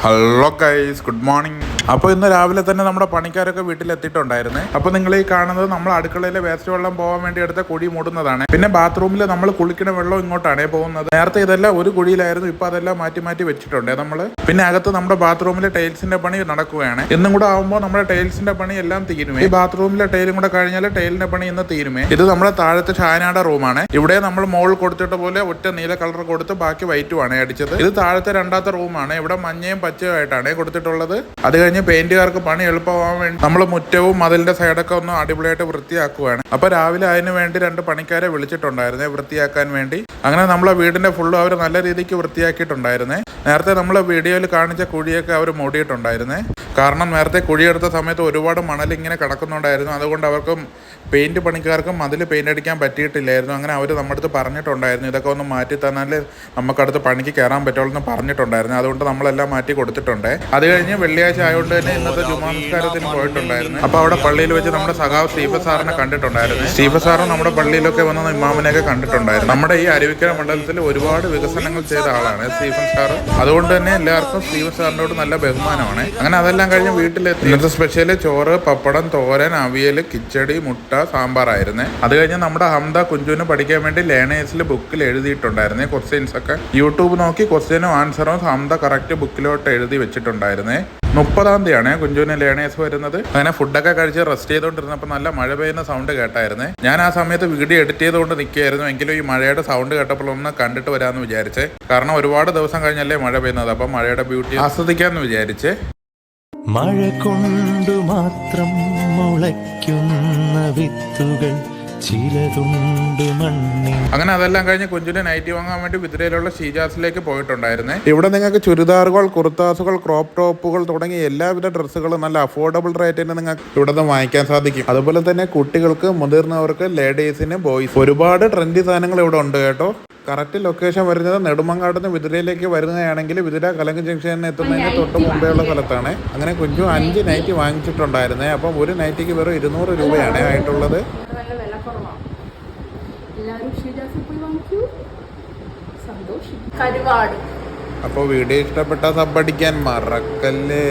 Hello guys, good morning. അപ്പോൾ ഇന്ന് രാവിലെ തന്നെ നമ്മുടെ പണിക്കാരൊക്കെ വീട്ടിലെത്തിയിട്ടുണ്ടായിരുന്നേ. അപ്പോൾ നിങ്ങൾ ഈ കാണുന്നത് നമ്മൾ അടുക്കളയിലെ വേസ്റ്റ് വെള്ളം പോകാൻ വേണ്ടി എടുത്ത കുഴി മൂടുന്നതാണ്. പിന്നെ ബാത്റൂമിൽ നമ്മൾ കുളിക്കുന്ന വെള്ളം ഇങ്ങോട്ടാണ് പോകുന്നത്. നേരത്തെ ഇതെല്ലാം ഒരു കുഴിയിലായിരുന്നു, ഇപ്പോൾ അതെല്ലാം മാറ്റി മാറ്റി വെച്ചിട്ടുണ്ട് നമ്മൾ. പിന്നെ അകത്ത് നമ്മുടെ ബാത്റൂമിലെ ടൈൽസിന്റെ പണി നടക്കുകയാണ്. ഇന്നും കൂടെ ആകുമ്പോൾ നമ്മുടെ ടൈൽസിന്റെ പണി എല്ലാം തീരുമേ. ഈ ബാത്റൂമിലെ ടൈലും കൂടെ കഴിഞ്ഞാൽ ടൈലിന്റെ പണി ഇന്ന് തീരുമേ. ഇത് നമ്മുടെ താഴത്തെ ഷാനാടെ റൂമാണ്. ഇവിടെ നമ്മൾ മോൾ കൊടുത്തിട്ട് പോലെ ഒറ്റ നീല കളർ കൊടുത്ത് ബാക്കി വൈറ്റുമാണ് അടിച്ചത്. ഇത് താഴത്തെ രണ്ടാമത്തെ റൂമാണ്. ഇവിടെ മഞ്ഞയും പച്ചയായിട്ടാണ് കൊടുത്തിട്ടുള്ളത്. അത് കഴിഞ്ഞ് പെയിന്റുകാർക്ക് പണി എളുപ്പമാവാൻ വേണ്ടി നമ്മൾ മുറ്റവും മതിലിന്റെ സൈഡൊക്കെ ഒന്ന് അടിപൊളിയായിട്ട് വൃത്തിയാക്കുകയാണ്. അപ്പൊ രാവിലെ അതിന് വേണ്ടി 2 പണിക്കാരെ വിളിച്ചിട്ടുണ്ടായിരുന്നേ വൃത്തിയാക്കാൻ വേണ്ടി. അങ്ങനെ നമ്മളെ വീടിന്റെ ഫുള്ള് അവർ നല്ല രീതിക്ക് വൃത്തിയാക്കിയിട്ടുണ്ടായിരുന്നേ. നേരത്തെ നമ്മൾ വീഡിയോയിൽ കാണിച്ച കുഴിയൊക്കെ അവർ മൂടിയിട്ടുണ്ടായിരുന്നേ. കാരണം നേരത്തെ കുഴിയെടുത്ത സമയത്ത് ഒരുപാട് മണലിങ്ങനെ കിടക്കുന്നുണ്ടായിരുന്നു. അതുകൊണ്ട് അവർക്ക് പെയിന്റ് പണിക്കാർക്കും മതിൽ പെയിന്റ് അടിക്കാൻ പറ്റിയിട്ടില്ലായിരുന്നു. അങ്ങനെ അവർ നമ്മുടെ അടുത്ത് പറഞ്ഞിട്ടുണ്ടായിരുന്നു, ഇതൊക്കെ ഒന്ന് മാറ്റി തന്നാലേ നമുക്കടുത്ത് പണിക്ക് കയറാൻ പറ്റുള്ളൂ എന്ന് പറഞ്ഞിട്ടുണ്ടായിരുന്നു. അതുകൊണ്ട് നമ്മളെല്ലാം മാറ്റി കൊടുത്തിട്ടുണ്ട്. അത് കഴിഞ്ഞ് വെള്ളിയാഴ്ച ആയതുകൊണ്ട് തന്നെ ഇന്നത്തെ ജുമാ നമസ്കാരത്തിന് പോയിട്ടുണ്ടായിരുന്നു. അപ്പോൾ അവിടെ പള്ളിയിൽ വെച്ച് നമ്മുടെ സഖാവ് സ്റ്റീഫൻ സാറിനെ കണ്ടിട്ടുണ്ടായിരുന്നു. സ്റ്റീഫൻ സാറും നമ്മുടെ പള്ളിയിലൊക്കെ വന്ന ഇമാമിനെയൊക്കെ കണ്ടിട്ടുണ്ടായിരുന്നു. നമ്മുടെ ഈ അരുവിക്കര മണ്ഡലത്തിൽ ഒരുപാട് വികസനങ്ങൾ ചെയ്ത ആളാണ് സ്റ്റീഫൻ സാർ. അതുകൊണ്ട് തന്നെ എല്ലാവർക്കും സ്റ്റീഫൻ സാറിനോട് നല്ല ബഹുമാനമാണ്. അങ്ങനെ അതെല്ലാം കഴിഞ്ഞ് വീട്ടിലെത്തി. ഇന്നത്തെ സ്പെഷ്യല് ചോറ്, പപ്പടം, തോരൻ, അവിയൽ, കിച്ചടി, മുട്ട, സാമ്പാറായിരുന്നേ. അത് കഴിഞ്ഞ് നമ്മുടെ ഹംദ കുഞ്ചുവിന് പഠിക്കാൻ വേണ്ടി ലേണേഴ്സിൽ ബുക്കിൽ എഴുതിയിട്ടുണ്ടായിരുന്നേ. ക്വസ്റ്റ്യൻസ് ഒക്കെ യൂട്യൂബ് നോക്കി ക്വസ്റ്റ്യനും ആൻസറും ഹംദ കറക്റ്റ് ബുക്കിലോട്ട് എഴുതി വെച്ചിട്ടുണ്ടായിരുന്നേ. 30-ാം തീയതിയാണ് കുഞ്ചുവിന് ലേണേഴ്സ് വരുന്നത്. അങ്ങനെ ഫുഡൊക്കെ കഴിച്ച് റെസ്റ്റ് ചെയ്തുകൊണ്ടിരുന്നപ്പോൾ നല്ല മഴ പെയ്യുന്ന സൗണ്ട് കേട്ടായിരുന്നേ. ഞാൻ ആ സമയത്ത് വീഡിയോ എഡിറ്റ് ചെയ്തുകൊണ്ട് നിൽക്കുകയായിരുന്നു. എങ്കിലും ഈ മഴയുടെ സൗണ്ട് കേട്ടപ്പോൾ ഒന്ന് കണ്ടിട്ട് വരാമെന്ന് വിചാരിച്ചേ. കാരണം ഒരുപാട് ദിവസം കഴിഞ്ഞല്ലേ മഴ പെയ്യുന്നത്. അപ്പം മഴയുടെ ബ്യൂട്ടി ആസ്വദിക്കാമെന്ന് വിചാരിച്ചേ. മഴ കൊണ്ടു മാത്രം മുളയ്ക്കുന്ന വിത്തുകൾ ചിലതുണ്ട് മണ്ണി. അങ്ങനെ അതെല്ലാം കഴിഞ്ഞ് കുഞ്ചുവിന്റെ നൈറ്റി വാങ്ങാൻ വേണ്ടി വിതുരയിലുള്ള ഷീജാസിലേക്ക് പോയിട്ടുണ്ടായിരുന്നേ. ഇവിടെ നിങ്ങൾക്ക് ചുരിദാറുകൾ, കുർത്താസുകൾ, ക്രോപ്പ് ടോപ്പുകൾ തുടങ്ങി എല്ലാവിധ ഡ്രസ്സുകളും നല്ല അഫോർഡബിൾ റേറ്റിന് നിങ്ങൾക്ക് ഇവിടെ നിന്ന് വാങ്ങിക്കാൻ സാധിക്കും. അതുപോലെ തന്നെ കുട്ടികൾക്ക്, മുതിർന്നവർക്ക്, ലേഡീസിന്, ബോയ്സ് ഒരുപാട് ട്രെൻഡി സാധനങ്ങൾ ഇവിടെ ഉണ്ട് കേട്ടോ. കറക്റ്റ് ലൊക്കേഷൻ വരുന്നത് നെടുമങ്ങാട് നിന്ന് വിതുരയിലേക്ക് വരുന്നതാണെങ്കിൽ വിതുര കലങ്ക് ജംഗ്ഷനിൽ എത്തുന്നതിന് തൊട്ട് മുമ്പേ ഉള്ള സ്ഥലത്താണ്. അങ്ങനെ കുഞ്ചു 5 നൈറ്റി വാങ്ങിച്ചിട്ടുണ്ടായിരുന്നേ. അപ്പം ഒരു നൈറ്റിക്ക് വെറും 200 രൂപയാണ് ആയിട്ടുള്ളത്. അപ്പോൾ വീഡിയോ ഇഷ്ടപ്പെട്ട സബ് അടിക്കാൻ മറക്കല്ലേ.